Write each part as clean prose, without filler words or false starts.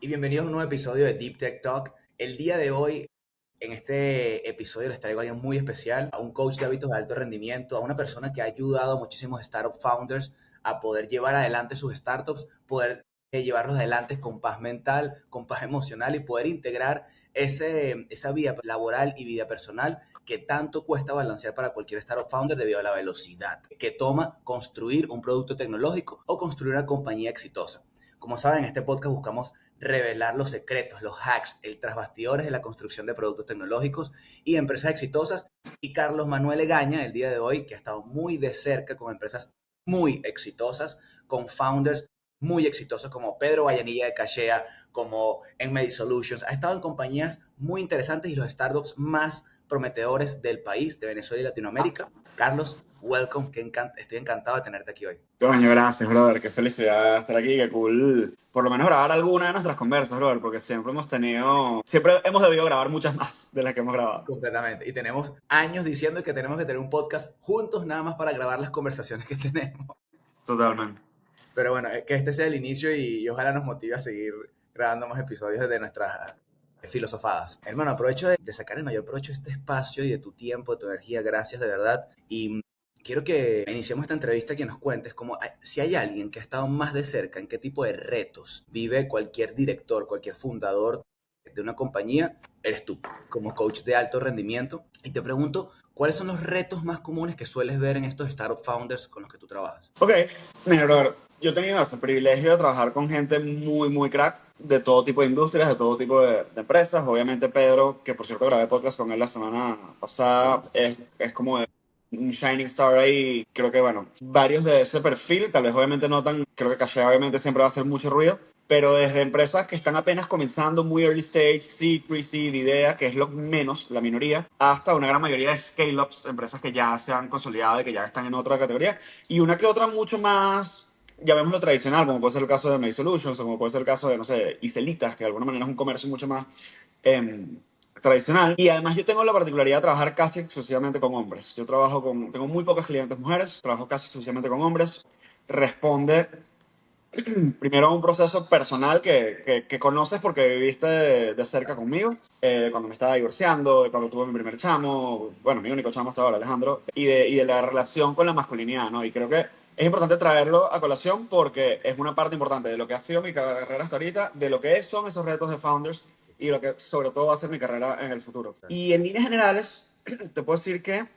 y bienvenidos a un nuevo episodio de Deep Tech Talk. El día de hoy, en este episodio, les traigo a alguien muy especial, a un coach de hábitos de alto rendimiento, a una persona que ha ayudado a muchísimos startup founders a poder llevar adelante sus startups, poder llevarlos adelante con paz mental, con paz emocional y poder integrar esa vida laboral y vida personal que tanto cuesta balancear para cualquier startup founder debido a la velocidad que toma construir un producto tecnológico o construir una compañía exitosa. Como saben, en este podcast buscamos revelar los secretos, los hacks, el tras bastidores de la construcción de productos tecnológicos y empresas exitosas. Y Carlos Manuel Egaña, el día de hoy, que ha estado muy de cerca con empresas muy exitosas, con founders muy exitosos como Pedro Vallanilla de Cachea, como Enmedi Solutions. Ha estado en compañías muy interesantes y los startups más prometedores del país, de Venezuela y Latinoamérica. Carlos, welcome, estoy encantado de tenerte aquí hoy. Coño, gracias, brother. Qué felicidad estar aquí, qué cool. Por lo menos grabar alguna de nuestras conversas, brother, porque siempre hemos debido grabar muchas más de las que hemos grabado. Completamente. Y tenemos años diciendo que tenemos que tener un podcast juntos nada más para grabar las conversaciones que tenemos. Totalmente. Pero bueno, que este sea el inicio y ojalá nos motive a seguir grabando más episodios de nuestras filosofadas. Hermano, aprovecho de sacar el mayor provecho de este espacio y de tu tiempo, de tu energía. Gracias de verdad. Y quiero que iniciemos esta entrevista que nos cuentes como si hay alguien que ha estado más de cerca, en qué tipo de retos vive cualquier director, cualquier fundador de una compañía, eres tú, como coach de alto rendimiento. Y te pregunto, ¿cuáles son los retos más comunes que sueles ver en estos startup founders con los que tú trabajas? Ok, mira, brother, yo he tenido el privilegio de trabajar con gente muy, muy crack de todo tipo de industrias, de todo tipo de empresas. Obviamente Pedro, que por cierto grabé podcast con él la semana pasada, es como un shining star ahí. Creo que, bueno, varios de ese perfil, tal vez obviamente no tan, creo que Caché obviamente siempre va a hacer mucho ruido, pero desde empresas que están apenas comenzando, muy early stage, seed, pre-seed, idea, que es lo menos, la minoría, hasta una gran mayoría de scale-ups, empresas que ya se han consolidado y que ya están en otra categoría, y una que otra mucho más, llamémoslo tradicional, como puede ser el caso de May Solutions, o como puede ser el caso de, no sé, Iselitas, que de alguna manera es un comercio mucho más tradicional. Y además yo tengo la particularidad de trabajar casi exclusivamente con hombres. Tengo muy pocas clientes mujeres, trabajo casi exclusivamente con hombres. Responde primero a un proceso personal que conoces porque viviste de cerca conmigo, cuando me estaba divorciando, de cuando tuve mi primer chamo, bueno, mi único chamo hasta ahora, Alejandro, y de la relación con la masculinidad, ¿no? Y creo que es importante traerlo a colación porque es una parte importante de lo que ha sido mi carrera hasta ahorita, de lo que son esos retos de founders y lo que sobre todo va a ser mi carrera en el futuro. Y en líneas generales, te puedo decir que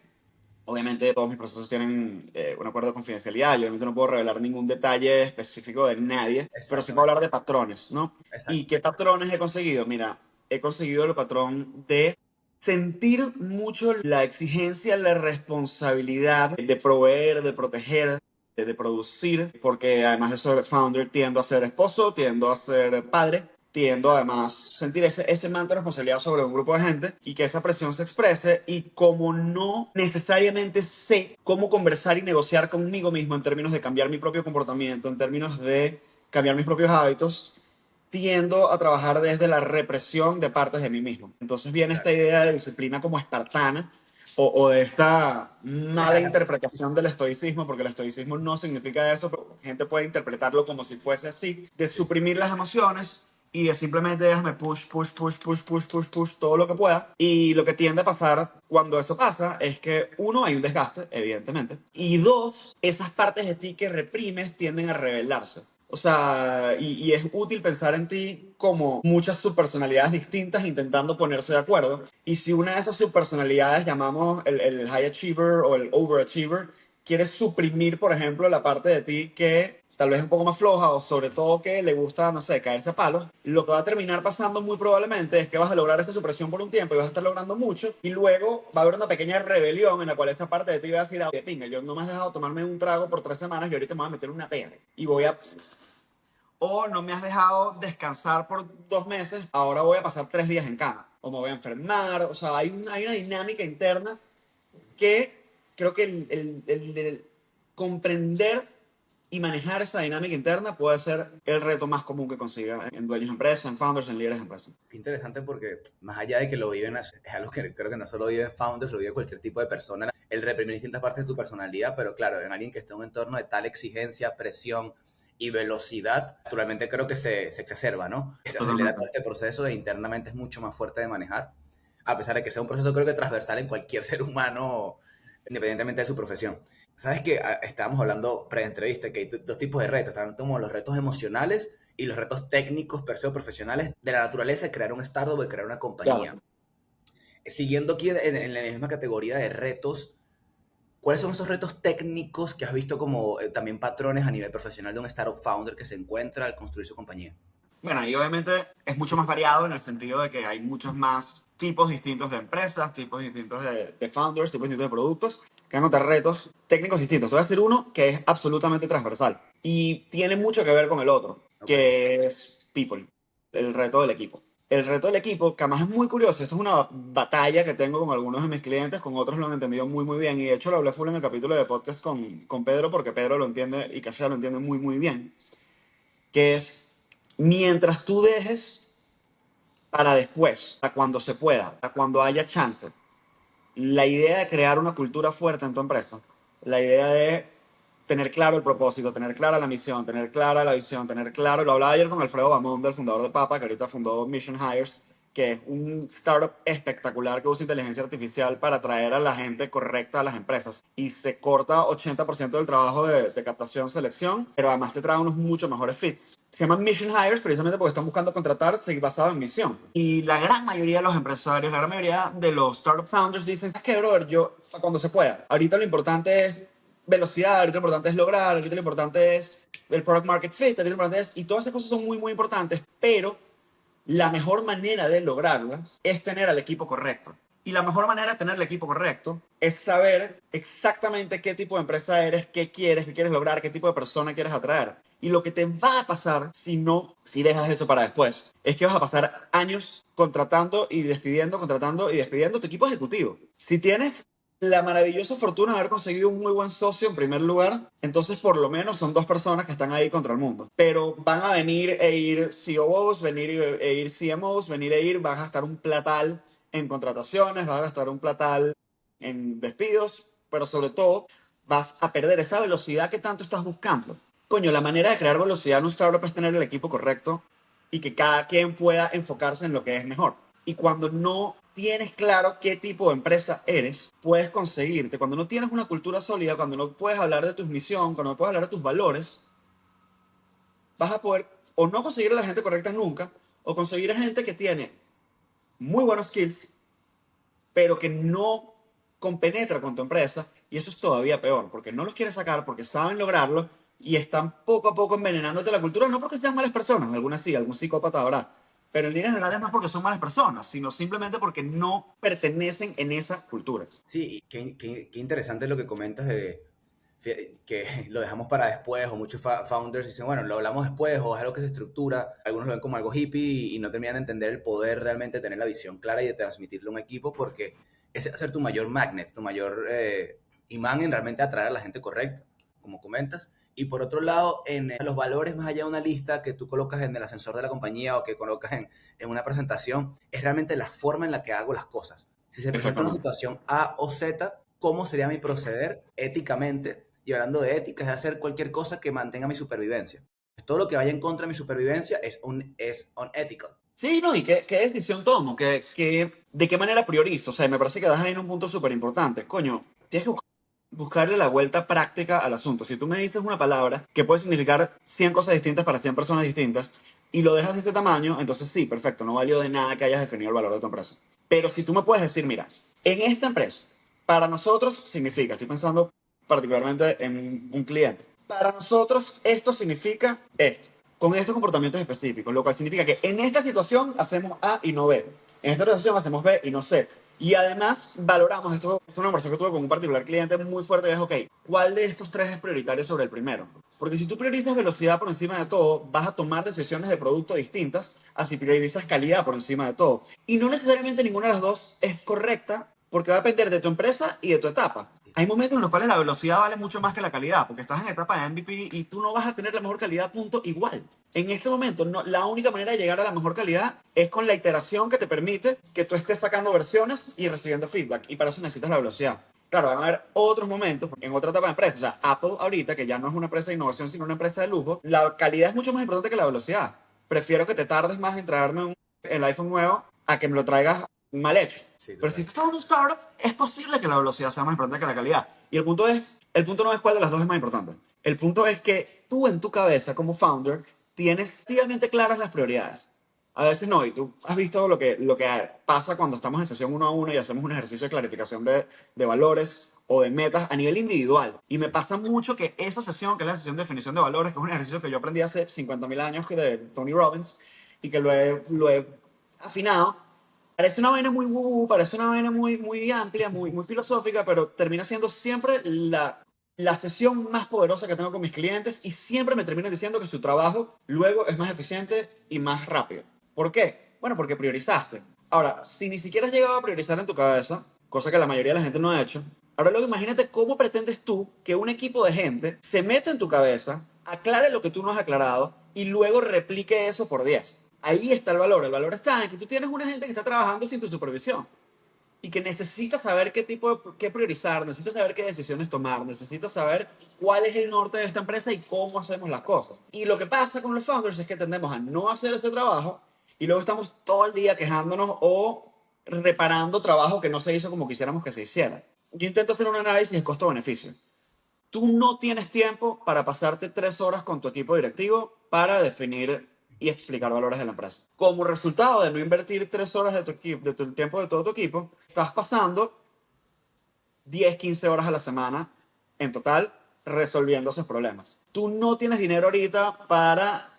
obviamente todos mis procesos tienen un acuerdo de confidencialidad y obviamente no puedo revelar ningún detalle específico de nadie, pero sí puedo Exactamente. hablar de patrones, ¿no? ¿Y Exacto. qué patrones he conseguido? Mira, he conseguido el patrón de sentir mucho la exigencia, la responsabilidad de proveer, de proteger, de producir, porque además de ser founder tiendo a ser esposo, tiendo a ser padre, tiendo además sentir ese manto de responsabilidad sobre un grupo de gente y que esa presión se exprese, y como no necesariamente sé cómo conversar y negociar conmigo mismo en términos de cambiar mi propio comportamiento, en términos de cambiar mis propios hábitos, tiendo a trabajar desde la represión de partes de mí mismo. Entonces viene esta idea de disciplina como espartana, o de esta mala interpretación del estoicismo, porque el estoicismo no significa eso, pero la gente puede interpretarlo como si fuese así, de suprimir las emociones y de simplemente déjame push todo lo que pueda. Y lo que tiende a pasar cuando eso pasa es que, uno, hay un desgaste, evidentemente, y dos, esas partes de ti que reprimes tienden a rebelarse. O sea, y es útil pensar en ti como muchas subpersonalidades distintas intentando ponerse de acuerdo. Y si una de esas subpersonalidades, llamamos el high achiever o el overachiever, quiere suprimir, por ejemplo, la parte de ti que tal vez es un poco más floja, o sobre todo que le gusta, no sé, caerse a palos, lo que va a terminar pasando muy probablemente es que vas a lograr esa supresión por un tiempo y vas a estar logrando mucho, y luego va a haber una pequeña rebelión en la cual esa parte de ti va a decir, de pinga, yo no me has dejado tomarme un trago por 3 semanas y ahorita me voy a meter una pena y voy a... O no me has dejado descansar por 2 meses, ahora voy a pasar 3 días en cama, o me voy a enfermar. O sea, hay una dinámica interna que creo que el comprender y manejar esa dinámica interna puede ser el reto más común que consiga en dueños de empresas, en founders, en líderes de empresas. Qué interesante porque más allá de que lo viven, es algo que creo que no solo vive founders, lo vive cualquier tipo de persona, el reprimir distintas partes de tu personalidad, pero claro, en alguien que esté en un entorno de tal exigencia, presión y velocidad, naturalmente creo que se exacerba, ¿no? Se acelera todo Totalmente. este proceso e internamente es mucho más fuerte de manejar, a pesar de que sea un proceso creo que transversal en cualquier ser humano, independientemente de su profesión. Sabes que estábamos hablando pre-entrevista que hay dos tipos de retos, están como los retos emocionales y los retos técnicos, per se, o profesionales de la naturaleza de crear un startup, de crear una compañía. Claro. Siguiendo aquí en la misma categoría de retos, ¿cuáles son esos retos técnicos que has visto como también patrones a nivel profesional de un startup founder que se encuentra al construir su compañía? Bueno, y obviamente es mucho más variado en el sentido de que hay muchos más tipos distintos de empresas, tipos distintos de founders, tipos distintos de productos que van a encontrar retos técnicos distintos. Te voy a decir uno que es absolutamente transversal y tiene mucho que ver con el otro, Ok, que es people, el reto del equipo. El reto del equipo, que además es muy curioso, esto es una batalla que tengo con algunos de mis clientes, con otros lo han entendido muy muy bien y de hecho lo hablé full en el capítulo de podcast con Pedro porque Pedro lo entiende y Kasia lo entiende muy muy bien, que es mientras tú dejes para después, para cuando se pueda, para cuando haya chance, la idea de crear una cultura fuerte en tu empresa, la idea de tener claro el propósito, tener clara la misión, tener clara la visión, tener claro, lo hablaba ayer con Alfredo Bamón, el fundador de Papa, que ahorita fundó Mission Hires, que es un startup espectacular que usa inteligencia artificial para atraer a la gente correcta a las empresas. Y se corta 80% del trabajo de captación, selección, pero además te trae unos mucho mejores fits. Se llaman Mission Hires precisamente porque están buscando contratar basado en misión. Y la gran mayoría de los empresarios, la gran mayoría de los startup founders dicen, ¿sabes qué, brother? Yo, cuando se pueda. Ahorita lo importante es velocidad, ahorita lo importante es lograr, ahorita lo importante es el product market fit, ahorita lo importante es, y todas esas cosas son muy, muy importantes, pero la mejor manera de lograrlas es tener al equipo correcto. Y la mejor manera de tener el equipo correcto es saber exactamente qué tipo de empresa eres, qué quieres lograr, qué tipo de persona quieres atraer. Y lo que te va a pasar si dejas eso para después, es que vas a pasar años contratando y despidiendo, contratando y despidiendo tu equipo ejecutivo. Si tienes la maravillosa fortuna de haber conseguido un muy buen socio en primer lugar, entonces por lo menos son dos personas que están ahí contra el mundo. Pero van a venir e ir COOs, venir e ir CMOs, venir e ir, vas a gastar un platal en contrataciones, vas a gastar un platal en despidos, pero sobre todo vas a perder esa velocidad que tanto estás buscando. Coño, la manera de crear velocidad en un startup es tener el equipo correcto y que cada quien pueda enfocarse en lo que es mejor. Y cuando no tienes claro qué tipo de empresa eres, puedes conseguirte. Cuando no tienes una cultura sólida, cuando no puedes hablar de tu misión, cuando no puedes hablar de tus valores, vas a poder o no conseguir a la gente correcta nunca, o conseguir a gente que tiene muy buenos skills, pero que no compenetra con tu empresa. Y eso es todavía peor, porque no los quieres sacar, porque saben lograrlo y están poco a poco envenenándote la cultura, no porque sean malas personas, algunas sí, algún psicópata habrá, pero en líneas generales no es porque son malas personas, sino simplemente porque no pertenecen en esa cultura. sí, qué interesante lo que comentas de que lo dejamos para después, o muchos founders dicen, bueno, lo hablamos después, o es algo que se estructura, algunos lo ven como algo hippie y no terminan de entender el poder realmente de tener la visión clara y de transmitirlo a un equipo, porque ese va a ser tu mayor magnet, tu mayor imán en realmente atraer a la gente correcta, como comentas. Y por otro lado, en los valores, más allá de una lista que tú colocas en el ascensor de la compañía o que colocas en una presentación, es realmente la forma en la que hago las cosas. Si se presenta una Exactamente. situación A o Z, ¿cómo sería mi proceder éticamente? Y hablando de ética, es hacer cualquier cosa que mantenga mi supervivencia. Todo lo que vaya en contra de mi supervivencia es unethical. Sí, no, y qué decisión tomo, de qué manera priorizo. O sea, me parece que das ahí en un punto súper importante. Coño, tienes que buscarle la vuelta práctica al asunto. Si tú me dices una palabra que puede significar 100 cosas distintas para 100 personas distintas y lo dejas de este tamaño, entonces sí, perfecto, no valió de nada que hayas definido el valor de tu empresa. Pero si tú me puedes decir, mira, en esta empresa, para nosotros significa, estoy pensando particularmente en un cliente, para nosotros esto significa esto, con estos comportamientos específicos, lo cual significa que en esta situación hacemos A y no B, en esta situación hacemos B y no C. Y además valoramos, esto es una conversación que tuve con un particular cliente muy fuerte, que es, ok, ¿cuál de estos tres es prioritario sobre el primero? Porque si tú priorizas velocidad por encima de todo, vas a tomar decisiones de producto distintas a si priorizas calidad por encima de todo. Y no necesariamente ninguna de las dos es correcta porque va a depender de tu empresa y de tu etapa. Hay momentos en los cuales la velocidad vale mucho más que la calidad, porque estás en etapa de MVP y tú no vas a tener la mejor calidad, punto, igual. En este momento, no, la única manera de llegar a la mejor calidad es con la iteración que te permite que tú estés sacando versiones y recibiendo feedback, y para eso necesitas la velocidad. Claro, van a haber otros momentos en otra etapa de empresa. O sea, Apple ahorita, que ya no es una empresa de innovación, sino una empresa de lujo, la calidad es mucho más importante que la velocidad. Prefiero que te tardes más en traerme el iPhone nuevo a que me lo traigas mal hecho. Sí, Pero si total. estás en un startup, es posible que la velocidad sea más importante que la calidad. Y el punto no es cuál de las dos es más importante. El punto es que tú en tu cabeza, como founder, tienes activamente claras las prioridades. A veces no, y tú has visto lo que pasa cuando estamos en sesión uno a uno y hacemos un ejercicio de clarificación de valores o de metas a nivel individual. Y me Sí. pasa mucho que esa sesión, que es la sesión de definición de valores, que es un ejercicio que yo aprendí hace 50.000 años que de Tony Robbins y que lo he afinado, parece una vaina muy parece una vaina muy, muy amplia, muy, muy filosófica, pero termina siendo siempre la sesión más poderosa que tengo con mis clientes y siempre me terminan diciendo que su trabajo luego es más eficiente y más rápido. ¿Por qué? Bueno, porque priorizaste. Ahora, si ni siquiera has llegado a priorizar en tu cabeza, cosa que la mayoría de la gente no ha hecho, ahora luego imagínate cómo pretendes tú que un equipo de gente se meta en tu cabeza, aclare lo que tú no has aclarado y luego replique eso por 10. Ahí está el valor. El valor está en que tú tienes una gente que está trabajando sin tu supervisión y que necesita saber qué priorizar, necesita saber qué decisiones tomar, necesita saber cuál es el norte de esta empresa y cómo hacemos las cosas. Y lo que pasa con los founders es que tendemos a no hacer ese trabajo y luego estamos todo el día quejándonos o reparando trabajo que no se hizo como quisiéramos que se hiciera. Yo intento hacer un análisis de costo-beneficio. Tú no tienes tiempo para pasarte 3 horas con tu equipo directivo para definir y explicar valores de la empresa. Como resultado de no invertir 3 horas de tu tiempo de todo tu equipo, estás pasando 10, 15 horas a la semana en total resolviendo esos problemas. Tú no tienes dinero ahorita para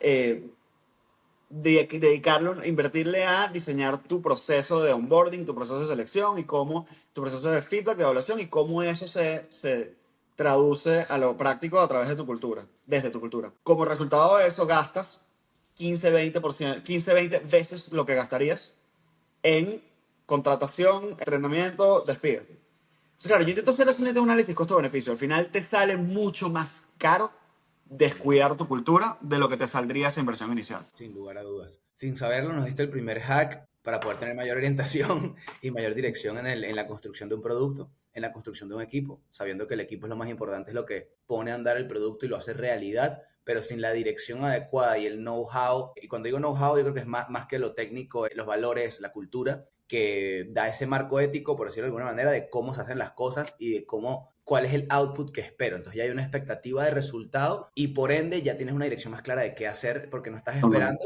dedicarlo, invertirle a diseñar tu proceso de onboarding, tu proceso de selección y cómo, tu proceso de feedback, de evaluación y cómo eso se traduce a lo práctico a través de tu cultura, desde tu cultura. Como resultado de eso, gastas 15-20%, 15-20 veces lo que gastarías en contratación, entrenamiento, despido. Entonces, claro, yo intento hacer un análisis costo-beneficio. Al final te sale mucho más caro descuidar tu cultura de lo que te saldría esa inversión inicial. Sin lugar a dudas. Sin saberlo, nos diste el primer hack para poder tener mayor orientación y mayor dirección en la construcción de un producto, en la construcción de un equipo, sabiendo que el equipo es lo más importante, es lo que pone a andar el producto y lo hace realidad, pero sin la dirección adecuada y el know-how. Y cuando digo know-how, yo creo que es más que lo técnico, los valores, la cultura, que da ese marco ético, por decirlo de alguna manera, de cómo se hacen las cosas y de cuál es el output que espero. Entonces ya hay una expectativa de resultado y por ende ya tienes una dirección más clara de qué hacer porque no estás esperando.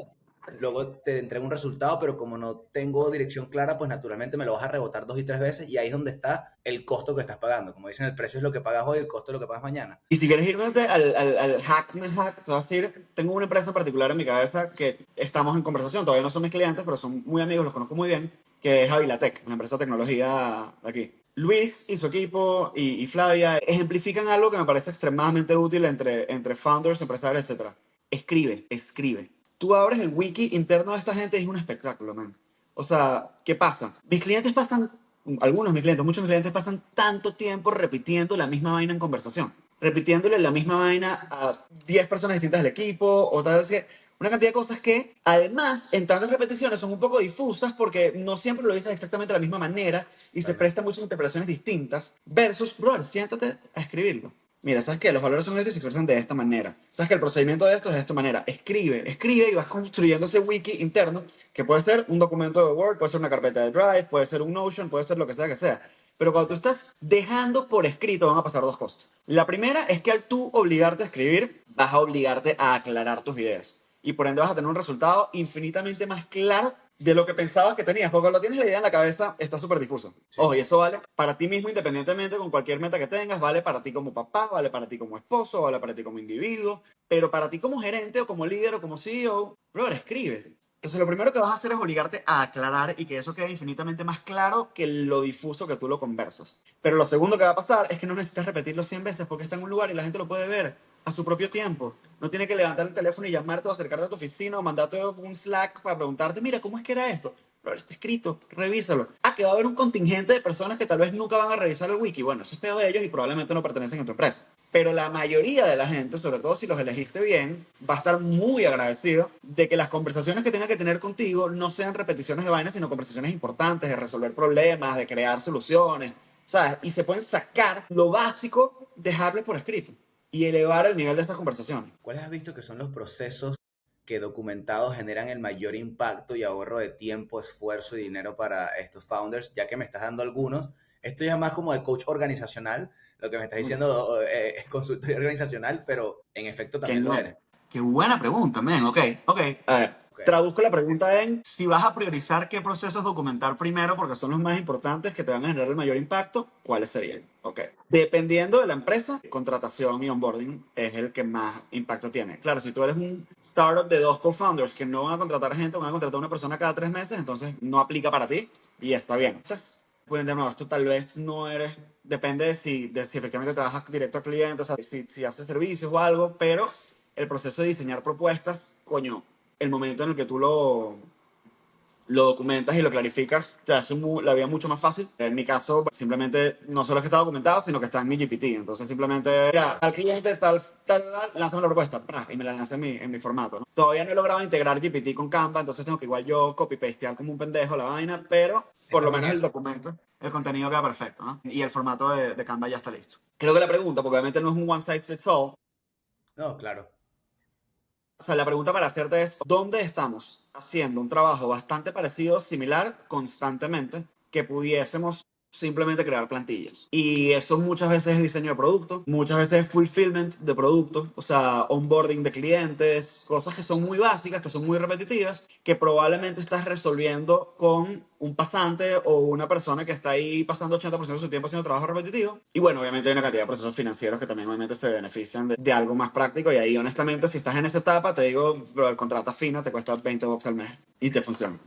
Luego te entrego un resultado, pero como no tengo dirección clara, pues naturalmente me lo vas a rebotar 2 y 3 veces y ahí es donde está el costo que estás pagando. Como dicen, el precio es lo que pagas hoy, el costo es lo que pagas mañana. Y si quieres irme al hack, te vas a decir, tengo una empresa en particular en mi cabeza que estamos en conversación, todavía no son mis clientes, pero son muy amigos, los conozco muy bien, que es Avilatech, una empresa de tecnología de aquí. Luis y su equipo y Flavia ejemplifican algo que me parece extremadamente útil entre founders, empresarios, etc. Escribe, escribe. Tú abres el wiki interno de esta gente y es un espectáculo, man. O sea, ¿qué pasa? Algunos de mis clientes, muchos de mis clientes pasan tanto tiempo repitiendo la misma vaina en conversación, repitiéndole la misma vaina a 10 personas distintas del equipo, o tal vez que una cantidad de cosas que, además, en tantas repeticiones son un poco difusas porque no siempre lo dices exactamente de la misma manera y se Totalmente. prestan muchas interpretaciones distintas, versus, brother, siéntate a escribirlo. Mira, ¿sabes qué? Los valores son estos y se expresan de esta manera. ¿Sabes que el procedimiento de esto es de esta manera? Escribe, escribe y vas construyendo ese wiki interno que puede ser un documento de Word, puede ser una carpeta de Drive, puede ser un Notion, puede ser lo que sea que sea. Pero cuando tú Sí. estás dejando por escrito van a pasar dos cosas. La primera es que al tú obligarte a escribir, vas a obligarte a aclarar tus ideas. Y por ende vas a tener un resultado infinitamente más claro de lo que pensabas que tenías, porque cuando tienes la idea en la cabeza está súper difuso. Sí. Ojo, y eso vale para ti mismo independientemente con cualquier meta que tengas, vale para ti como papá, vale para ti como esposo, vale para ti como individuo, pero para ti como gerente o como líder o como CEO, brother, escribe. Entonces lo primero que vas a hacer es obligarte a aclarar y que eso quede infinitamente más claro que lo difuso que tú lo conversas. Pero lo segundo que va a pasar es que no necesitas repetirlo 100 veces porque está en un lugar y la gente lo puede ver a su propio tiempo. No tiene que levantar el teléfono y llamarte o acercarte a tu oficina o mandarte un Slack para preguntarte, mira, ¿cómo es que era esto? Pero está escrito, revísalo. Ah, que va a haber un contingente de personas que tal vez nunca van a revisar el wiki. Bueno, eso es peor de ellos y probablemente no pertenecen a tu empresa. Pero la mayoría de la gente, sobre todo si los elegiste bien, va a estar muy agradecido de que las conversaciones que tenga que tener contigo no sean repeticiones de vainas, sino conversaciones importantes, de resolver problemas, de crear soluciones, ¿sabes? Y se pueden sacar lo básico, dejarlo por escrito y elevar el nivel de estas conversaciones. ¿Cuáles has visto que son los procesos que documentados generan el mayor impacto y ahorro de tiempo, esfuerzo y dinero para estos founders? Ya que me estás dando algunos, esto ya es más como de coach organizacional, lo que me estás diciendo es consultoría organizacional, pero en efecto Qué también lo eres. bueno. Qué buena pregunta, men. Ok, ok. A ver, Ok. traduzco la pregunta en si vas a priorizar qué procesos documentar primero porque son los más importantes que te van a generar el mayor impacto, ¿cuáles serían? Ok. Dependiendo de la empresa, contratación y onboarding es el que más impacto tiene. Claro, si tú eres un startup de dos co-founders que no van a contratar gente, van a contratar a una persona cada 3 meses, entonces no aplica para ti y está bien. Entonces, pues de nuevo, esto tal vez no eres, depende de si efectivamente trabajas directo a clientes, o sea, si haces servicios o algo, pero el proceso de diseñar propuestas, coño, el momento en el que tú lo documentas y lo clarificas, te hace la vida mucho más fácil. En mi caso, simplemente no solo es que está documentado, sino que está en mi GPT. Entonces, simplemente, mira, al cliente tal, lánzame la propuesta, y me la lanza en mi formato, ¿no? Todavía no he logrado integrar GPT con Canva, entonces tengo que igual yo copy-pastear como un pendejo la vaina, pero por lo Estamos en menos el eso. documento, el contenido queda perfecto, ¿no? Y el formato de Canva ya está listo. Creo que la pregunta, porque obviamente no es un one size fits all, No, claro. o sea, la pregunta para hacerte es, ¿dónde estamos haciendo un trabajo bastante parecido, similar, constantemente, que pudiésemos simplemente crear plantillas? Y esto muchas veces es diseño de producto, muchas veces es fulfillment de producto, o sea, onboarding de clientes, cosas que son muy básicas, que son muy repetitivas, que probablemente estás resolviendo con un pasante o una persona que está ahí pasando 80% de su tiempo haciendo trabajo repetitivo. Y bueno, obviamente hay una cantidad de procesos financieros que también obviamente se benefician de algo más práctico. Y ahí, honestamente, si estás en esa etapa, te digo, bro, el contrato fino te cuesta $20 al mes y te funciona.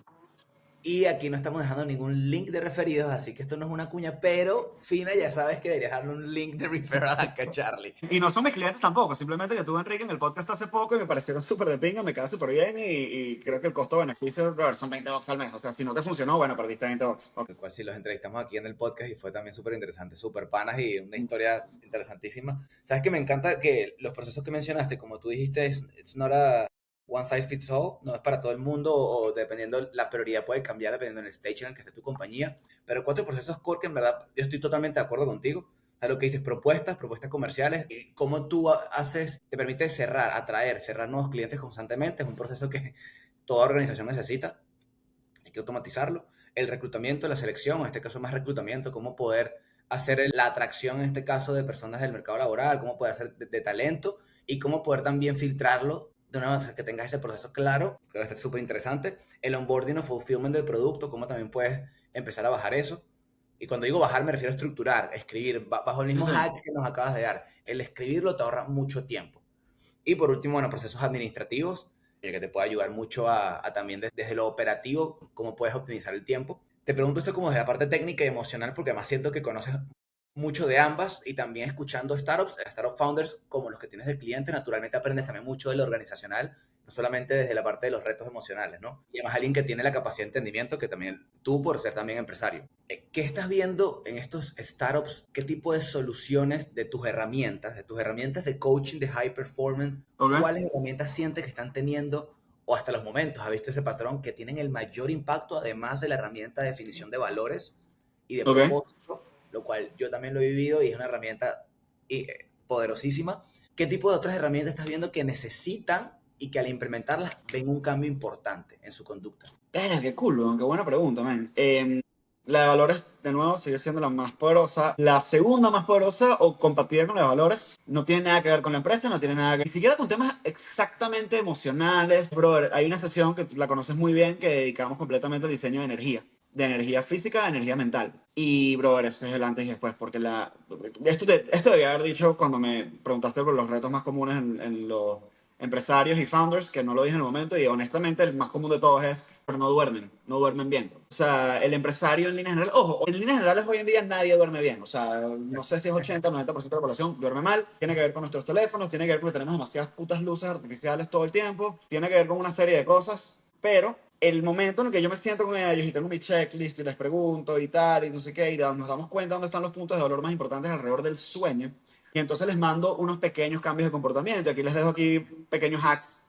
Y aquí no estamos dejando ningún link de referidos, así que esto no es una cuña, pero Fina, ya sabes que deberías darle un link de referral acá a Charlie. Y no son mis clientes tampoco, simplemente que tuve a Enrique en el podcast hace poco y me parecieron súper de pinga, me queda súper bien y creo que el costo-beneficio, bro, son $20 al mes. O sea, si no te funcionó, bueno, perdiste $20. Ok. El cual sí los entrevistamos aquí en el podcast y fue también súper interesante, súper panas y una historia interesantísima. Sabes que me encanta que los procesos que mencionaste, como tú dijiste, it's not a one size fits all, no es para todo el mundo o dependiendo, la prioridad puede cambiar dependiendo del stage en el que esté tu compañía, pero 4 procesos core que en verdad yo estoy totalmente de acuerdo contigo. O sea, lo que dices, propuestas comerciales, y cómo tú haces, te permite cerrar, atraer, cerrar nuevos clientes constantemente, es un proceso que toda organización necesita, hay que automatizarlo. El reclutamiento, la selección, en este caso más reclutamiento, cómo poder hacer la atracción, en este caso, de personas del mercado laboral, cómo poder hacer de talento y cómo poder también filtrarlo de una manera que tengas ese proceso claro, que va a estar súper interesante. El onboarding o fulfillment del producto, cómo también puedes empezar a bajar eso. Y cuando digo bajar me refiero a estructurar, escribir, bajo el Sí, mismo sí. hack que nos acabas de dar. El escribirlo te ahorra mucho tiempo. Y por último, bueno, procesos administrativos, que te puede ayudar mucho a también desde lo operativo, cómo puedes optimizar el tiempo. Te pregunto esto como desde la parte técnica y emocional, porque además siento que conoces mucho de ambas y también escuchando startups, startup founders como los que tienes de cliente, naturalmente aprendes también mucho de lo organizacional, no solamente desde la parte de los retos emocionales, ¿no? Y además alguien que tiene la capacidad de entendimiento, que también tú por ser también empresario. ¿Qué estás viendo en estos startups? ¿Qué tipo de soluciones de tus herramientas de coaching, de high performance, Ok. cuáles herramientas sientes que están teniendo o hasta los momentos, ha visto ese patrón, que tienen el mayor impacto, además de la herramienta de definición de valores y de Ok. propósito, lo cual yo también lo he vivido y es una herramienta poderosísima? ¿Qué tipo de otras herramientas estás viendo que necesitan y que al implementarlas ven un cambio importante en su conducta? Espera, qué cool, weón, qué buena pregunta, man. La de valores, de nuevo, sigue siendo la más poderosa. La segunda más poderosa o compartida con la de valores no tiene nada que ver con la empresa, no tiene nada que ver, ni siquiera con temas exactamente emocionales. Brother, hay una sesión que la conoces muy bien que dedicamos completamente al diseño de energía física, de energía mental. Y, brother, ese es el antes y después, porque esto debía haber dicho cuando me preguntaste por los retos más comunes en los empresarios y founders, que no lo dije en el momento, y honestamente el más común de todos es, pero no duermen bien. O sea, el empresario en líneas generales, ojo, en líneas generales hoy en día nadie duerme bien. O sea, no sé si es 80 o 90% de la población duerme mal, tiene que ver con nuestros teléfonos, tiene que ver con que tenemos demasiadas putas luces artificiales todo el tiempo, tiene que ver con una serie de cosas, pero el momento en el que yo me siento con ellos y tengo mi checklist y les pregunto y tal, y no sé qué, y nos damos cuenta dónde están los puntos de dolor más importantes alrededor del sueño, y entonces les mando unos pequeños cambios de comportamiento. Aquí les dejo aquí pequeños hacks.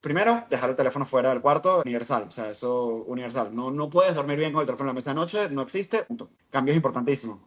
Primero, dejar el teléfono fuera del cuarto, universal. O sea, eso universal. No puedes dormir bien con el teléfono en la mesa de noche, no existe. Punto. Cambios importantísimos.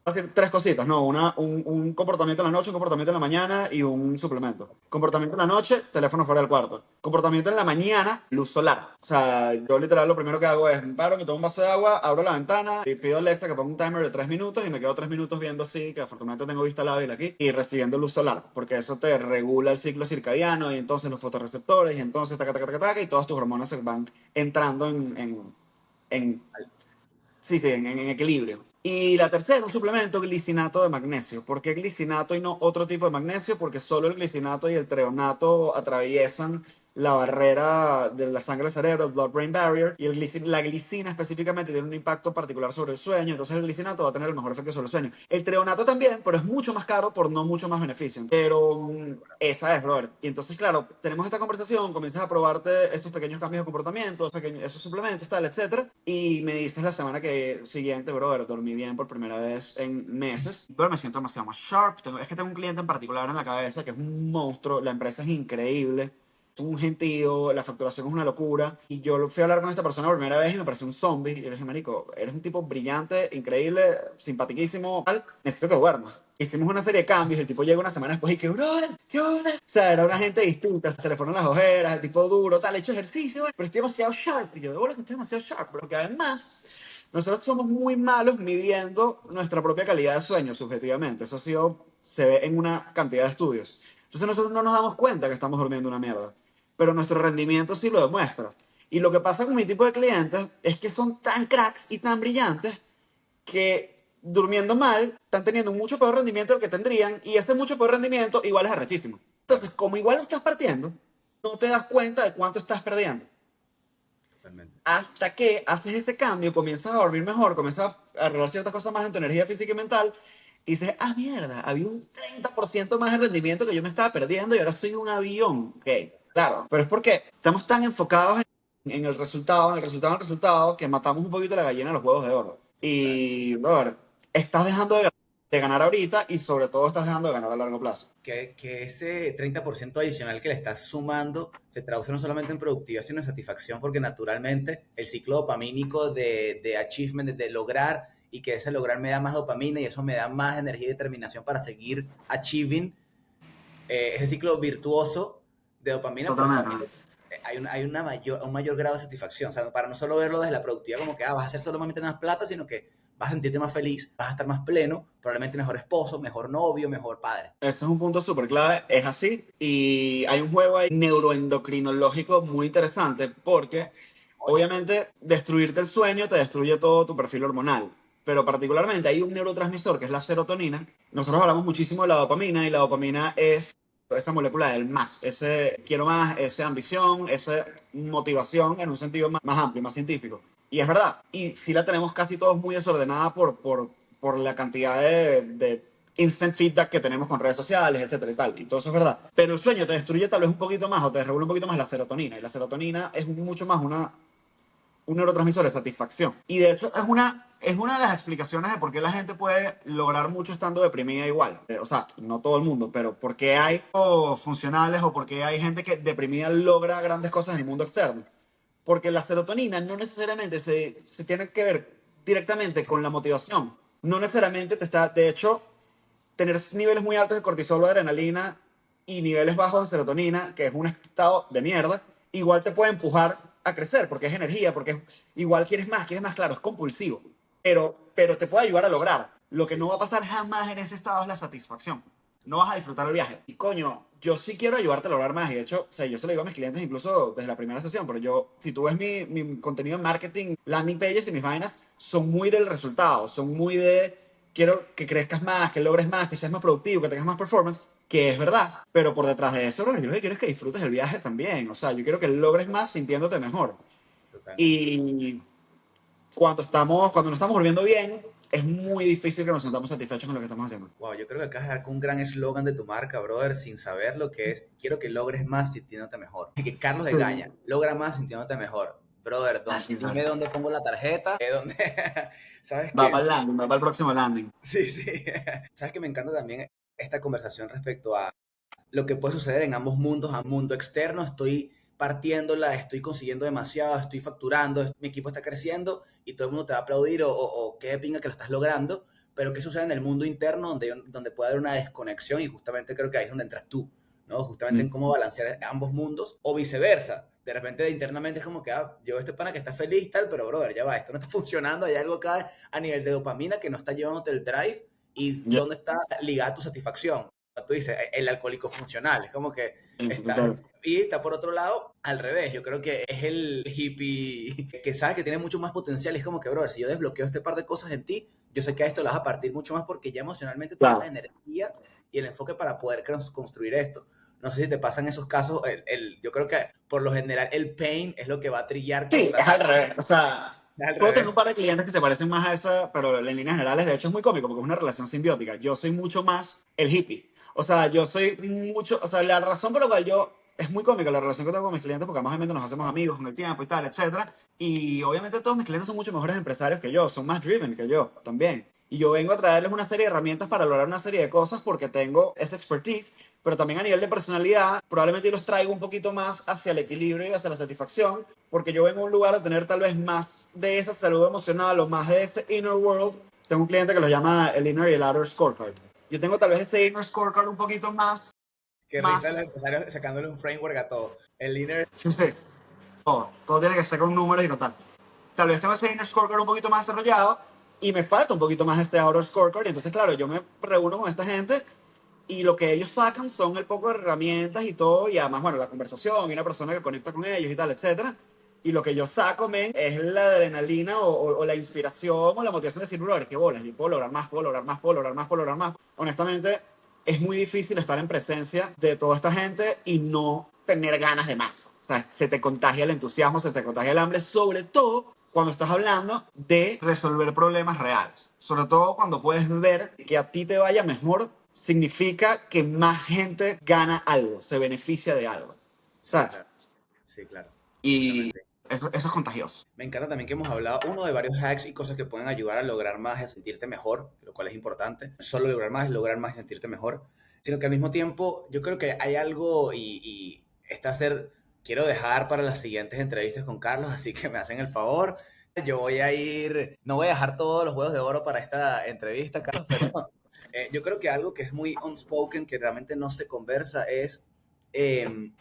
Hacer tres cositas, ¿no? Un comportamiento en la noche, un comportamiento en la mañana y un suplemento. Comportamiento en la noche, teléfono fuera del cuarto. Comportamiento en la mañana, luz solar. O sea, yo literal lo primero que hago es, me paro, me tomo un vaso de agua, abro la ventana y pido a Alexa que ponga un timer de 3 minutos y me quedo 3 minutos viendo así, que afortunadamente tengo vista lábil aquí, y recibiendo luz solar, porque eso te regula el ciclo circadiano y entonces los fotorreceptores y entonces taca, taca, taca, taca, y todas tus hormonas se van entrando en sí, sí, en equilibrio. Y la tercera, un suplemento, glicinato de magnesio. ¿Por qué glicinato y no otro tipo de magnesio? Porque solo el glicinato y el treonato atraviesan la barrera de la sangre al cerebro, el blood-brain barrier, y la glicina específicamente tiene un impacto particular sobre el sueño, entonces el glicinato va a tener el mejor efecto sobre el sueño. El treonato también, pero es mucho más caro por no mucho más beneficio. Pero esa es, brother. Y entonces, claro, tenemos esta conversación, comienzas a probarte estos pequeños cambios de comportamiento, esos suplementos, tal, etcétera, y me dices la semana siguiente, brother, dormí bien por primera vez en meses, pero me siento demasiado más sharp. Es que tengo un cliente en particular en la cabeza que es un monstruo, la empresa es increíble, es un gentío, la facturación es una locura. Y yo fui a hablar con esta persona por primera vez y me pareció un zombie. Y le dije, marico, eres un tipo brillante, increíble, simpaticísimo, tal. Necesito que duermas. Hicimos una serie de cambios. El tipo llega una semana después y que, brother, ¿qué onda? O sea, era una gente distinta. Se le fueron las ojeras, el tipo duro, tal, he hecho ejercicio, pero estoy demasiado sharp. Y yo, de bola que estoy demasiado sharp. Porque además, nosotros somos muy malos midiendo nuestra propia calidad de sueño subjetivamente. Eso ha sido, se ve en una cantidad de estudios. Entonces nosotros no nos damos cuenta que estamos durmiendo una mierda, pero nuestro rendimiento sí lo demuestra. Y lo que pasa con mi tipo de clientes es que son tan cracks y tan brillantes que durmiendo mal están teniendo un mucho peor rendimiento del que tendrían, y ese mucho peor rendimiento igual es arrechísimo. Entonces, como igual estás partiendo, no te das cuenta de cuánto estás perdiendo. Totalmente. Hasta que haces ese cambio, comienzas a dormir mejor, comienzas a arreglar ciertas cosas más en tu energía física y mental, y dices, ah, mierda, había un 30% más de rendimiento que yo me estaba perdiendo y ahora soy un avión. Ok, claro, pero es porque estamos tan enfocados en el resultado, en el resultado, en el resultado, que matamos un poquito la gallina de los huevos de oro. Total. Y, brother, estás dejando de ganar ahorita y sobre todo estás dejando de ganar a largo plazo. Que ese 30% adicional que le estás sumando se traduce no solamente en productividad, sino en satisfacción, porque naturalmente el ciclo dopamínico de achievement, de lograr, y que ese lograr me da más dopamina y eso me da más energía y determinación para seguir achieving, ese ciclo virtuoso de dopamina, pues también Totalmente. un mayor grado de satisfacción. O sea, para no solo verlo desde la productividad como que vas a hacer solamente más plata, sino que vas a sentirte más feliz, vas a estar más pleno, probablemente mejor esposo, mejor novio, mejor padre. Ese es un punto súper clave, es así. Y hay un juego ahí neuroendocrinológico muy interesante porque Oye, obviamente destruirte el sueño te destruye todo tu perfil hormonal. Pero particularmente hay un neurotransmisor que es la serotonina. Nosotros hablamos muchísimo de la dopamina y la dopamina es esa molécula del más, ese quiero más, esa ambición, esa motivación en un sentido más amplio, más científico. Y es verdad, y sí la tenemos casi todos muy desordenada por la cantidad de instant feedback que tenemos con redes sociales, etcétera y tal. Y todo eso es verdad. Pero el sueño te destruye tal vez un poquito más o te regula un poquito más la serotonina. Y la serotonina es mucho más un neurotransmisor de satisfacción. Y de hecho es una de las explicaciones de por qué la gente puede lograr mucho estando deprimida igual. O sea, no todo el mundo, pero por qué hay funcionales o por qué hay gente que deprimida logra grandes cosas en el mundo externo. Porque la serotonina no necesariamente se tiene que ver directamente con la motivación. No necesariamente te está, de hecho, tener niveles muy altos de cortisol o de adrenalina y niveles bajos de serotonina, que es un estado de mierda, igual te puede empujar a crecer, porque es energía, porque igual quieres más, claro, es compulsivo, pero te puede ayudar a lograr. Lo que no sí. va a pasar jamás en ese estado es la satisfacción. No vas a disfrutar el viaje. Y coño, yo sí quiero ayudarte a lograr más. Y de hecho, o sea, yo se lo digo a mis clientes incluso desde la primera sesión, pero yo, si tú ves mi contenido en marketing, landing pages y mis vainas, son muy del resultado, son muy de quiero que crezcas más, que logres más, que seas más productivo, que tengas más performance, que es verdad. Pero por detrás de eso, yo lo que quiero es que disfrutes el viaje también. O sea, yo quiero que logres más sintiéndote mejor. Totalmente. Y cuando nos estamos volviendo bien, es muy difícil que nos sentamos satisfechos con lo que estamos haciendo. Wow, yo creo que acabas de dar con un gran eslogan de tu marca, brother, sin saber lo que es, quiero que logres más sintiéndote mejor. Y que Carlos de Sí. Gaña, logra más sintiéndote mejor. Brother, Así dime es. dónde pongo la tarjeta, dónde, ¿sabes Va qué? para el landing, va para el próximo landing. Sí, sí. ¿Sabes que me encanta también esta conversación respecto a lo que puede suceder en ambos mundos? A mundo externo estoy partiéndola, estoy consiguiendo demasiado, estoy facturando, mi equipo está creciendo y todo el mundo te va a aplaudir o qué de pinga que lo estás logrando, pero qué sucede en el mundo interno donde puede haber una desconexión y justamente creo que ahí es donde entras tú, ¿no? Justamente en Mm. cómo balancear ambos mundos o viceversa. De repente internamente es como que, yo este pana que está feliz y tal, pero brother, ya va, esto no está funcionando, hay algo acá a nivel de dopamina que no está llevándote el drive y Ya, dónde está ligada tu satisfacción. Tú dices, el alcohólico funcional, es como que sí, está, total. y está por otro lado, al revés, yo creo que es el hippie que sabe que tiene mucho más potencial, es como que, brother, si yo desbloqueo este par de cosas en ti, yo sé que a esto lo vas a partir mucho más porque ya emocionalmente tienes la Claro. energía y el enfoque para poder construir esto. No sé si te pasan esos casos, yo creo que por lo general el pain es lo que va a trillar Sí, contra es al revés. O sea, al puedo tener un revés. par de clientes que se parecen más a esa, pero en líneas generales, de hecho, es muy cómico porque es una relación simbiótica. Yo soy mucho más el hippie. O sea, yo soy mucho, o sea, la razón por la cual yo, es muy cómica la relación que tengo con mis clientes porque más o menos nos hacemos amigos con el tiempo y tal, etcétera. Y obviamente todos mis clientes son mucho mejores empresarios que yo, son más driven que yo también. Y yo vengo a traerles una serie de herramientas para lograr una serie de cosas porque tengo esa expertise, pero también a nivel de personalidad, probablemente yo los traigo un poquito más hacia el equilibrio y hacia la satisfacción, porque yo vengo a un lugar de tener tal vez más de esa salud emocional o más de ese inner world. Tengo un cliente que lo llama el inner y el outer scorecard. Yo tengo tal vez ese inner scorecard un poquito Qué risa el más, empresario sacándole un framework a todo. El inner. sí, sí, todo tiene que ser con números y con tal. Tal vez tengo ese inner scorecard un poquito más desarrollado y me falta un poquito más este outer scorecard. Y entonces, claro, yo me reúno con esta gente y lo que ellos sacan son el poco de herramientas y todo, y además, bueno, la conversación y una persona que conecta con ellos y tal, etcétera. Y lo que yo saco, men, es la adrenalina o la inspiración o la motivación de decir, bro, qué bolas, yo puedo lograr más, puedo lograr más, puedo lograr más, puedo lograr más. Honestamente, es muy difícil estar en presencia de toda esta gente y no tener ganas de más. O sea, se te contagia el entusiasmo, se te contagia el hambre, sobre todo cuando estás hablando de resolver problemas reales. Sobre todo cuando puedes ver que a ti te vaya mejor, significa que más gente gana algo, se beneficia de algo. Sí, ¿Sabes? claro. Sí, claro. Y Totalmente. eso es contagioso. Me encanta también que hemos hablado, uno, de varios hacks y cosas que pueden ayudar a lograr más y a sentirte mejor, lo cual es importante. No solo lograr más y sentirte mejor, sino que al mismo tiempo yo creo que hay algo y quiero dejar para las siguientes entrevistas con Carlos, así que me hacen el favor. Yo voy a ir, no voy a dejar todos los huevos de oro para esta entrevista, Carlos, pero yo creo que algo que es muy unspoken, que realmente no se conversa, es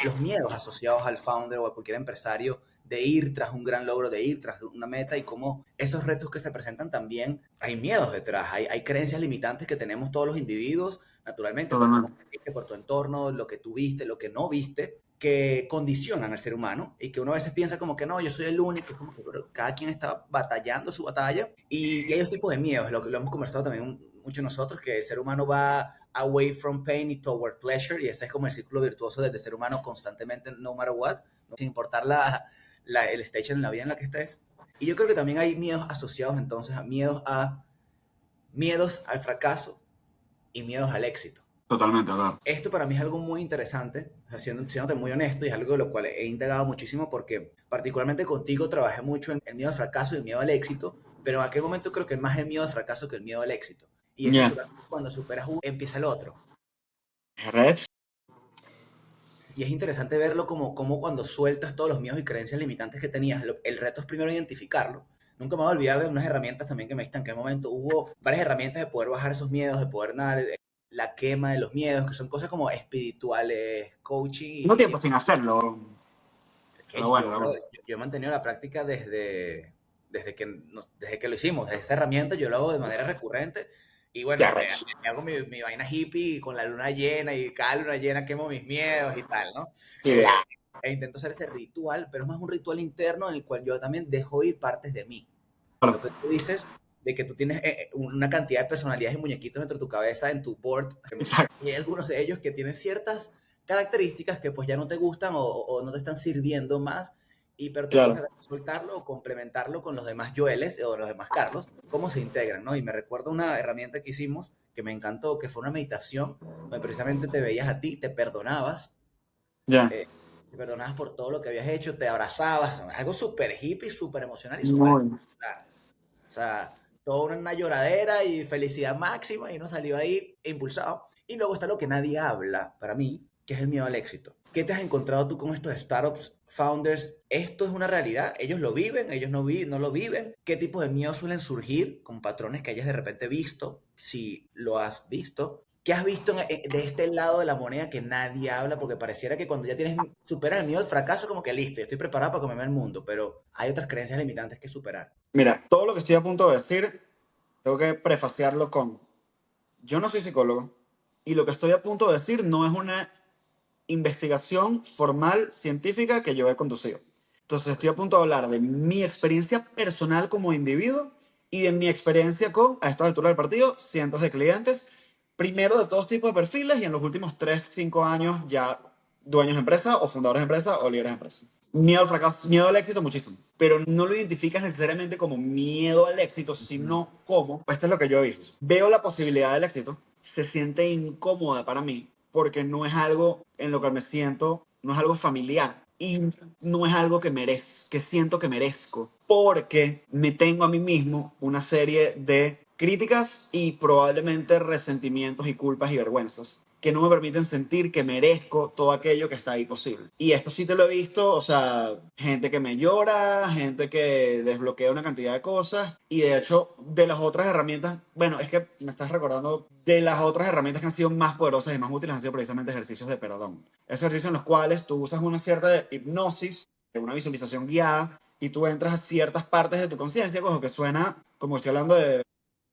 los miedos asociados al founder o a cualquier empresario de ir tras un gran logro, de ir tras una meta y cómo esos retos que se presentan también hay miedos detrás, hay creencias limitantes que tenemos todos los individuos, naturalmente, por cómo Totalmente. viste, por tu entorno, lo que tú viste, lo que no viste, que condicionan al ser humano y que uno a veces piensa como que no, yo soy el único, es como que pero cada quien está batallando su batalla y hay dos tipos de miedos, lo que lo hemos conversado también mucho nosotros, que el ser humano va away from pain y toward pleasure y ese es como el círculo virtuoso del ser humano constantemente, no matter what, sin importar el stage en la vida en la que estés. Y yo creo que también hay miedos asociados entonces a miedos al fracaso y miedos al éxito. Totalmente, claro. Esto para mí es algo muy interesante, o sea, siéndote muy honesto, y es algo de lo cual he indagado muchísimo porque particularmente contigo trabajé mucho en el miedo al fracaso y el miedo al éxito, pero en aquel momento creo que más el miedo al fracaso que el miedo al éxito. Y es Ya. natural cuando superas uno, empieza el otro. Red. Y es interesante verlo como cuando sueltas todos los miedos y creencias limitantes que tenías, el reto es primero identificarlo. Nunca me voy a olvidar de unas herramientas también que me diste en aquel momento. Hubo varias herramientas de poder bajar esos miedos, de poder nadar, la quema de los miedos, que son cosas como espirituales, coaching Tengo y tiempo sin hacerlo, pero que bueno, yo, bro, yo he mantenido la práctica desde que lo hicimos, desde esa herramienta yo lo hago de manera recurrente y bueno, ya, Red. me hago mi vaina hippie con la luna llena y cada luna llena quemo mis miedos y tal, ¿no? Claro. Intento hacer ese ritual, pero es más un ritual interno en el cual yo también dejo ir partes de mí. Lo que tú dices de que tú tienes una cantidad de personalidades y muñequitos dentro de tu cabeza, en tu board, Exacto. y hay algunos de ellos que tienen ciertas características que pues ya no te gustan o no te están sirviendo más, pero tú puedes Claro. soltarlo o complementarlo con los demás Joeles o los demás Carlos, cómo se integran, ¿no? Y me recuerdo una herramienta que hicimos que me encantó, que fue una meditación, donde precisamente te veías a ti, Ya. eh, te perdonabas por todo lo que habías hecho, te abrazabas, algo súper hippie, súper emocional y súper Muy. espectacular. O sea, toda una lloradera y felicidad máxima y uno salió ahí impulsado. Y luego está lo que nadie habla, para mí, que es el miedo al éxito. ¿Qué te has encontrado tú con estos startups, founders? ¿Esto es una realidad? ¿Ellos lo viven? ¿Ellos no lo viven? ¿Qué tipo de miedos suelen surgir con patrones que hayas de repente visto? Si lo has visto. ¿Qué has visto de este lado de la moneda que nadie habla? Porque pareciera que cuando ya superas el miedo al fracaso, como que listo, estoy preparado para comerme el mundo, pero hay otras creencias limitantes que superar. Mira, todo lo que estoy a punto de decir, tengo que prefaciarlo con, yo no soy psicólogo y lo que estoy a punto de decir no es una investigación formal científica que yo he conducido. Entonces Ok. estoy a punto de hablar de mi experiencia personal como individuo y de mi experiencia con, a esta altura del partido, cientos de clientes, primero de todos tipos de perfiles y en los últimos 3 5 años ya dueños de empresa o fundadores de empresa o líderes de empresa. Miedo al fracaso, miedo al éxito muchísimo, pero no lo identificas necesariamente como miedo al éxito, Ujú. sino como, esto es lo que yo he visto, veo la posibilidad del éxito, se siente incómoda para mí porque no es algo en lo que me siento, no es algo familiar y no es algo que merezco, que siento que merezco, porque me tengo a mí mismo una serie de críticas y probablemente resentimientos y culpas y vergüenzas que no me permiten sentir que merezco todo aquello que está ahí posible. Y esto sí te lo he visto, o sea, gente que me llora, gente que desbloquea una cantidad de cosas, y de hecho, de las otras herramientas, bueno, es que me estás recordando, de las otras herramientas que han sido más poderosas y más útiles han sido precisamente ejercicios de perdón. Esos ejercicios en los cuales tú usas una cierta hipnosis, una visualización guiada, y tú entras a ciertas partes de tu conciencia, como que suena, como estoy hablando de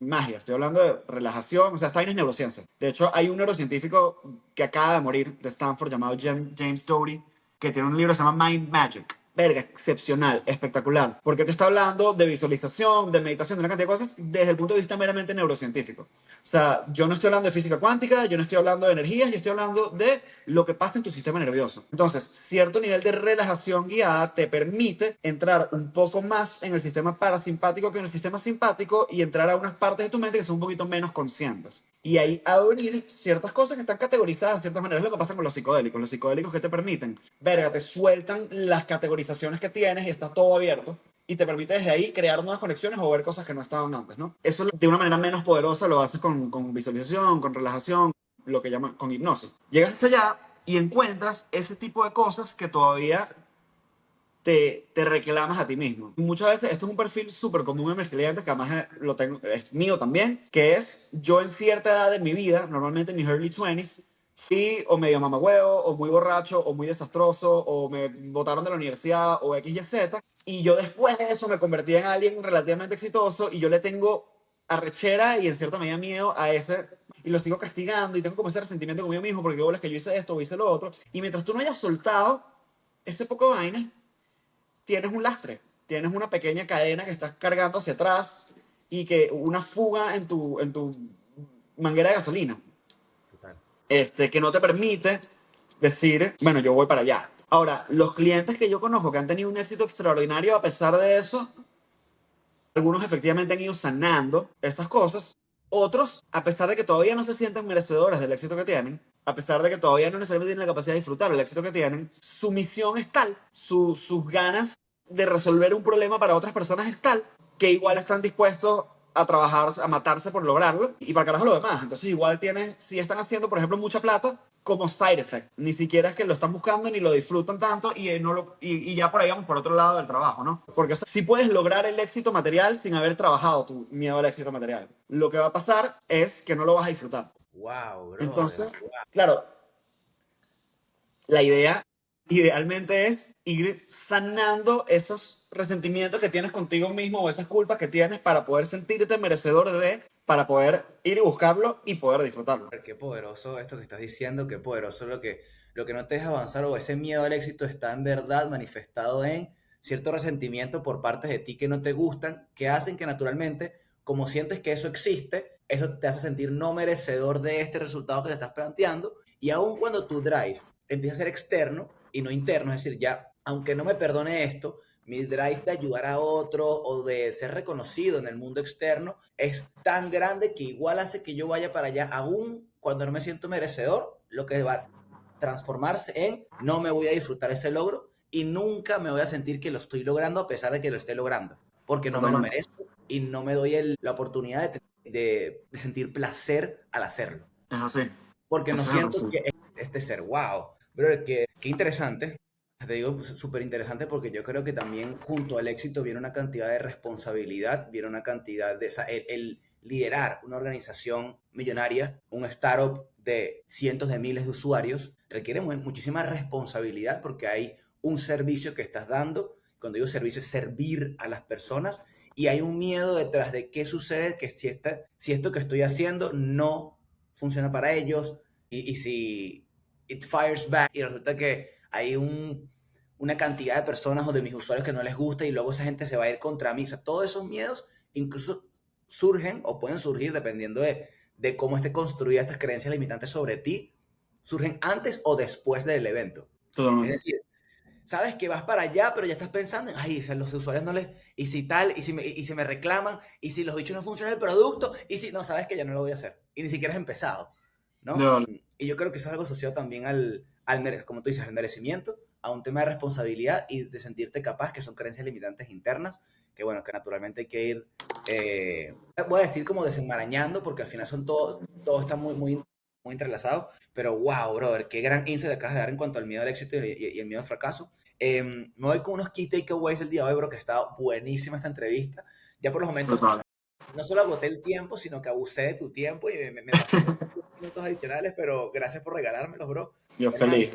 magia, estoy hablando de relajación, o sea, esta vaina es neurociencia. De hecho, hay un neurocientífico que acaba de morir de Stanford llamado James Doty, que tiene un libro que se llama Mind Magic. Verga, excepcional, espectacular. Porque te está hablando de visualización, de meditación, de una cantidad de cosas desde el punto de vista meramente neurocientífico. O sea, yo no estoy hablando de física cuántica, yo no estoy hablando de energías, yo estoy hablando de lo que pasa en tu sistema nervioso. Entonces, cierto nivel de relajación guiada te permite entrar un poco más en el sistema parasimpático que en el sistema simpático y entrar a unas partes de tu mente que son un poquito menos conscientes. Y ahí abrir ciertas cosas que están categorizadas de ciertas maneras. Es lo que pasa con los psicodélicos. Los psicodélicos que te permiten, verga, te sueltan las categorizaciones que tienes y está todo abierto y te permite desde ahí crear nuevas conexiones o ver cosas que no estaban antes, ¿no? Eso de una manera menos poderosa lo haces con visualización, con relajación, lo que llaman con hipnosis. Llegas hasta allá y encuentras ese tipo de cosas que todavía te reclamas a ti mismo. Muchas veces, esto es un perfil súper común en mis clientes, que además lo tengo, es mío también, que es yo en cierta edad de mi vida, normalmente en mis early 20s, fui o medio mamagüeo, o muy borracho, o muy desastroso, o me botaron de la universidad, o X, Y, Z, y yo después de eso me convertí en alguien relativamente exitoso, y yo le tengo arrechera y en cierta medida miedo a ese, y lo sigo castigando, y tengo como ese resentimiento conmigo mismo, porque yo, es que yo hice esto, o hice lo otro, y mientras tú no hayas soltado ese poco de vaina, tienes un lastre, tienes una pequeña cadena que estás cargando hacia atrás y que una fuga en tu manguera de gasolina, Total. que no te permite decir, bueno, yo voy para allá. Ahora, los clientes que yo conozco que han tenido un éxito extraordinario a pesar de eso, algunos efectivamente han ido sanando esas cosas, otros, a pesar de que todavía no se sienten merecedores del éxito que tienen, a pesar de que todavía no necesariamente tienen la capacidad de disfrutar el éxito que tienen, su misión es tal, sus ganas de resolver un problema para otras personas es tal, que igual están dispuestos a trabajar, a matarse por lograrlo y para carajo lo demás. Entonces igual tienen, si están haciendo, por ejemplo, mucha plata, como side effect. Ni siquiera es que lo están buscando ni lo disfrutan tanto y ya por ahí vamos por otro lado del trabajo, ¿no? Porque o sea, sí puedes lograr el éxito material sin haber trabajado tu miedo al éxito material. Lo que va a pasar es que no lo vas a disfrutar. Wow, brother. Entonces, claro, la idea idealmente es ir sanando esos resentimientos que tienes contigo mismo o esas culpas que tienes para poder sentirte merecedor de, para poder ir y buscarlo y poder disfrutarlo. Qué poderoso esto que estás diciendo, qué poderoso lo que no te deja avanzar o ese miedo al éxito está en verdad manifestado en cierto resentimiento por partes de ti que no te gustan, que hacen que naturalmente, como sientes que eso existe, eso te hace sentir no merecedor de este resultado que te estás planteando y aun cuando tu drive empieza a ser externo y no interno, es decir, ya, aunque no me perdone esto, mi drive de ayudar a otro o de ser reconocido en el mundo externo es tan grande que igual hace que yo vaya para allá, aún cuando no me siento merecedor, lo que va a transformarse en no me voy a disfrutar ese logro y nunca me voy a sentir que lo estoy logrando a pesar de que lo esté logrando, porque no me lo Totalmente. merezco y no me doy la oportunidad de sentir placer al hacerlo, Es así. porque no Ese es el siento que principio. este ser. ¡Wow! Bro, qué interesante. Te digo, pues, súper interesante porque yo creo que también junto al éxito viene una cantidad de responsabilidad, viene una cantidad de... O sea, el liderar una organización millonaria, un startup de cientos de miles de usuarios, requiere muchísima responsabilidad porque hay un servicio que estás dando. Cuando digo servicio, es servir a las personas y hay un miedo detrás de qué sucede, que si esto que estoy haciendo no funciona para ellos y si it fires back y resulta que hay una cantidad de personas o de mis usuarios que no les gusta y luego esa gente se va a ir contra mí. O sea, todos esos miedos incluso surgen o pueden surgir dependiendo de cómo esté construida estas creencias limitantes sobre ti, surgen antes o después del evento. Es Totalmente. decir, sabes que vas para allá, pero ya estás pensando, ay, o sea, los usuarios no les, y si tal, y si me reclaman, y si los bichos no funciona el producto, y si no, sabes que ya no lo voy a hacer, y ni siquiera has empezado, ¿no? No, Y yo creo que eso es algo asociado también como tú dices, al merecimiento, a un tema de responsabilidad y de sentirte capaz, que son creencias limitantes internas, que bueno, que naturalmente hay que ir, voy a decir como desenmarañando, porque al final son todo está muy entrelazado, pero wow, brother, qué gran insight acabas de dar en cuanto al miedo al éxito y el miedo al fracaso. Me voy con unos key takeaways el día de hoy, bro, que está buenísima esta entrevista. Ya por los momentos, total. no solo agoté el tiempo, sino que abusé de tu tiempo y me pasé unos minutos adicionales, pero gracias por regalármelos, bro. Yo Hermano, feliz.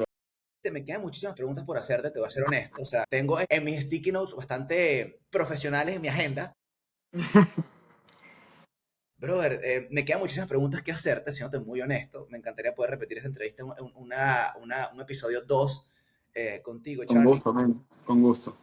me quedan muchísimas preguntas por hacerte, te voy a ser honesto. O sea, tengo en mis sticky notes bastante profesionales en mi agenda. Brother, me quedan muchísimas preguntas que hacerte, siéndote muy honesto. Me encantaría poder repetir esta entrevista un episodio 2 contigo, Con Charlie. gusto, men. Con gusto.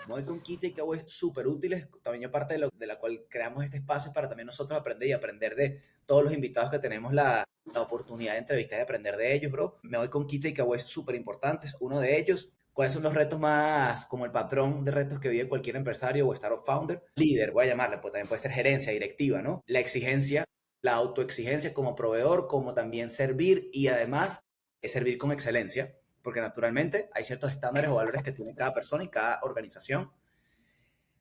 Me voy con key takeaways súper útiles, también parte de la cual creamos este espacio para también nosotros aprender y aprender de todos los invitados que tenemos la oportunidad de entrevistar y aprender de ellos, bro. Me voy con key takeaways súper importantes. Uno de ellos, ¿cuáles son los retos más, como el patrón de retos que vive cualquier empresario o startup founder? Líder, voy a llamarle, pues también puede ser gerencia, directiva, ¿no? La exigencia, la autoexigencia como proveedor, como también servir y además servir con excelencia porque naturalmente hay ciertos estándares o valores que tiene cada persona y cada organización.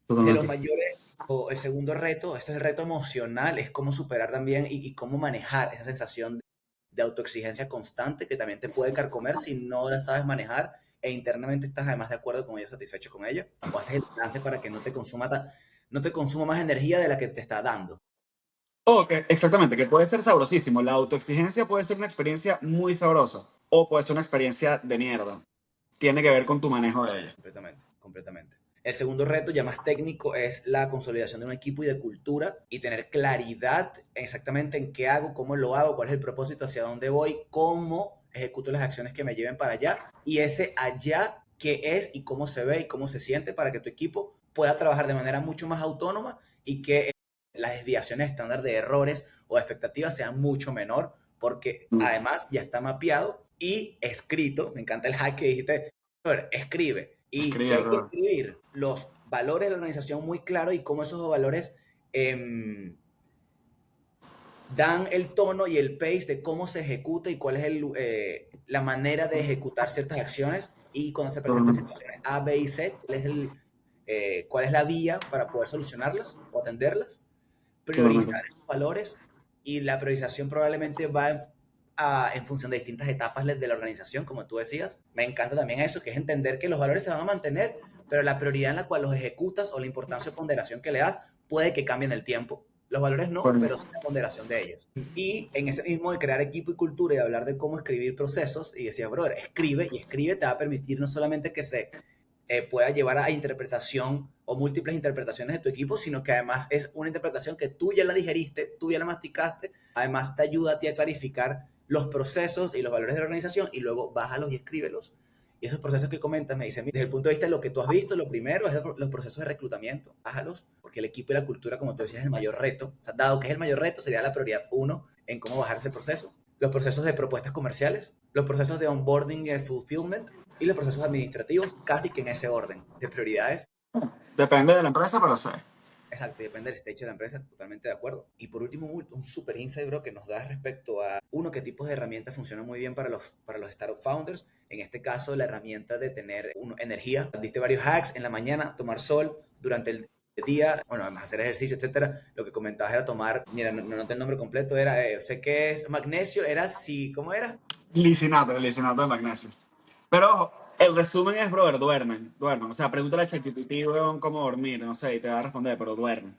De los Totalmente. mayores, o el segundo reto, este es el reto emocional, es cómo superar también y cómo manejar esa sensación de autoexigencia constante que también te puede carcomer si no la sabes manejar e internamente estás además de acuerdo con ella, satisfecho con ella, o haces el balance para que no te consuma más energía de la que te está dando. O que, exactamente, que puede ser sabrosísimo. La autoexigencia puede ser una experiencia muy sabrosa o puede ser una experiencia de mierda. Tiene que ver con tu manejo de ella. Completamente, completamente. El segundo reto, ya más técnico, es la consolidación de un equipo y de cultura y tener claridad exactamente en qué hago, cómo lo hago, cuál es el propósito, hacia dónde voy, cómo ejecuto las acciones que me lleven para allá y ese allá qué es y cómo se ve y cómo se siente para que tu equipo pueda trabajar de manera mucho más autónoma y que las desviaciones estándar de errores o expectativas sean mucho menor porque Mm. además ya está mapeado y escrito. Me encanta el hack que dijiste, escribe. ¿Y qué Escribe, hay que bro. escribir? Los valores de la organización muy claros y cómo esos valores eh, dan el tono y el pace de cómo se ejecuta y cuál es la manera de ejecutar ciertas acciones. Y cuando se presenten Totalmente. situaciones A, B y C, cuál es la vía para poder solucionarlas o atenderlas. Totalmente. Priorizar esos valores y la priorización probablemente va en función de distintas etapas de la organización, como tú decías. Me encanta también eso, que es entender que los valores se van a mantener, pero la prioridad en la cual los ejecutas o la importancia o ponderación que le das puede que cambie en el tiempo. Los valores no, Bueno, pero sí la ponderación de ellos. Y en ese mismo de crear equipo y cultura y hablar de cómo escribir procesos, y decía, brother, escribe y escribe te va a permitir no solamente que se pueda llevar a interpretación o múltiples interpretaciones de tu equipo, sino que además es una interpretación que tú ya la digeriste, tú ya la masticaste, además te ayuda a ti a clarificar los procesos y los valores de la organización y luego bájalos y escríbelos. Y esos procesos que comentas me dicen, desde el punto de vista de lo que tú has visto, lo primero es los procesos de reclutamiento, bájalos, porque el equipo y la cultura, como tú decías, es el mayor reto. O sea, dado que es el mayor reto, sería la prioridad uno en cómo bajar ese proceso. Los procesos de propuestas comerciales, los procesos de onboarding y fulfillment, y los procesos administrativos casi que en ese orden de prioridades. depende de la empresa, pero sí. Exacto, depende del stage de la empresa, totalmente de acuerdo. Y por último, un super insight, bro, que nos da respecto a, uno, qué tipos de herramientas funcionan muy bien para los startup founders. En este caso, la herramienta de tener energía. Diste varios hacks en la mañana, tomar sol durante el día, bueno, además hacer ejercicio, etcétera. Lo que comentabas era tomar, mira, no noté el nombre completo, era, sé que es magnesio, era sí, ¿cómo era? lisinato de magnesio. Pero ojo, el resumen es, brother, duermen. O sea, pregúntale a ChatGPT, weón, cómo dormir, no sé, y te va a responder, pero duerme.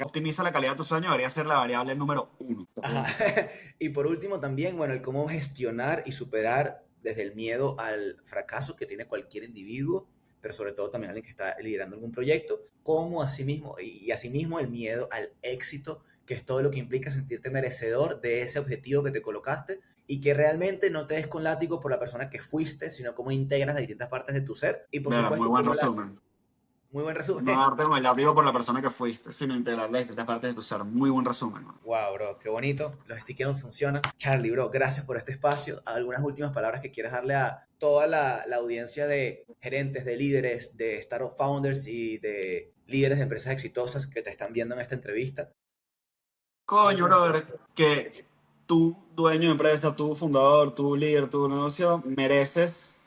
Optimiza la calidad de tu sueño, debería ser la variable número uno. Ajá. Y por último también, bueno, el cómo gestionar y superar desde el miedo al fracaso que tiene cualquier individuo, pero sobre todo también alguien que está liderando algún proyecto, como asimismo, y asimismo el miedo al éxito, que es todo lo que implica sentirte merecedor de ese objetivo que te colocaste y que realmente no te des con látigo por la persona que fuiste, sino cómo integras las distintas partes de tu ser y por Mira, muy supuesto buen cómo la... resumen. Muy buen No resumen. darte con el látigo por la persona que fuiste, sino integrar las distintas partes de tu ser. Muy buen resumen, man. Wow, bro, qué bonito. Los sticky notes funcionan. Charlie, bro, gracias por este espacio. ¿Algunas últimas palabras que quieras darle a toda la audiencia de gerentes, de líderes, de startup founders y de líderes de empresas exitosas que te están viendo en esta entrevista? ¿Qué Coño, últimas palabras? brother, que tú, dueño de empresa, tú, fundador, tú, líder, tu negocio, mereces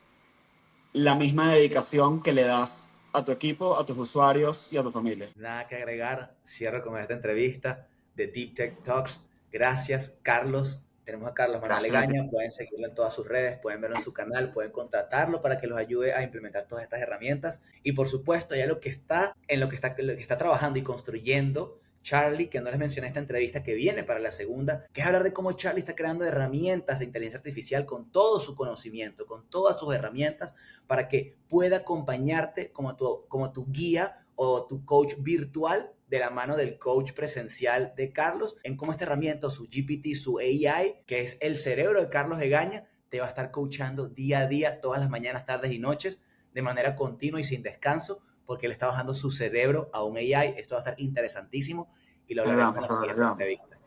la misma dedicación que le das a tu equipo, a tus usuarios y a tu familia. Nada que agregar. Cierro con esta entrevista de Deep Tech Talks. Gracias, Carlos. Tenemos a Carlos Manuel Gracias a ti. Legaña. Pueden seguirlo en todas sus redes, pueden verlo en su canal, pueden contratarlo para que los ayude a implementar todas estas herramientas. Y por supuesto, ya lo que está lo que está trabajando y construyendo Charlie, que no les mencioné esta entrevista que viene para la segunda, que es hablar de cómo Charlie está creando herramientas de inteligencia artificial con todo su conocimiento, con todas sus herramientas, para que pueda acompañarte como tu guía o tu coach virtual de la mano del coach presencial de Carlos, en cómo esta herramienta, su GPT, su AI, que es el cerebro de Carlos Egaña, te va a estar coachando día a día, todas las mañanas, tardes y noches, de manera continua y sin descanso, porque él está bajando su cerebro a un AI. Esto va a estar interesantísimo y lo Ahí hablaremos en vamos, la brother, ahí siguiente vamos. entrevista.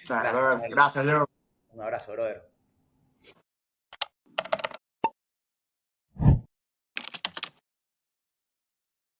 Dale, Gracias, brother. Charlie. Gracias, Leo. Un abrazo, brother.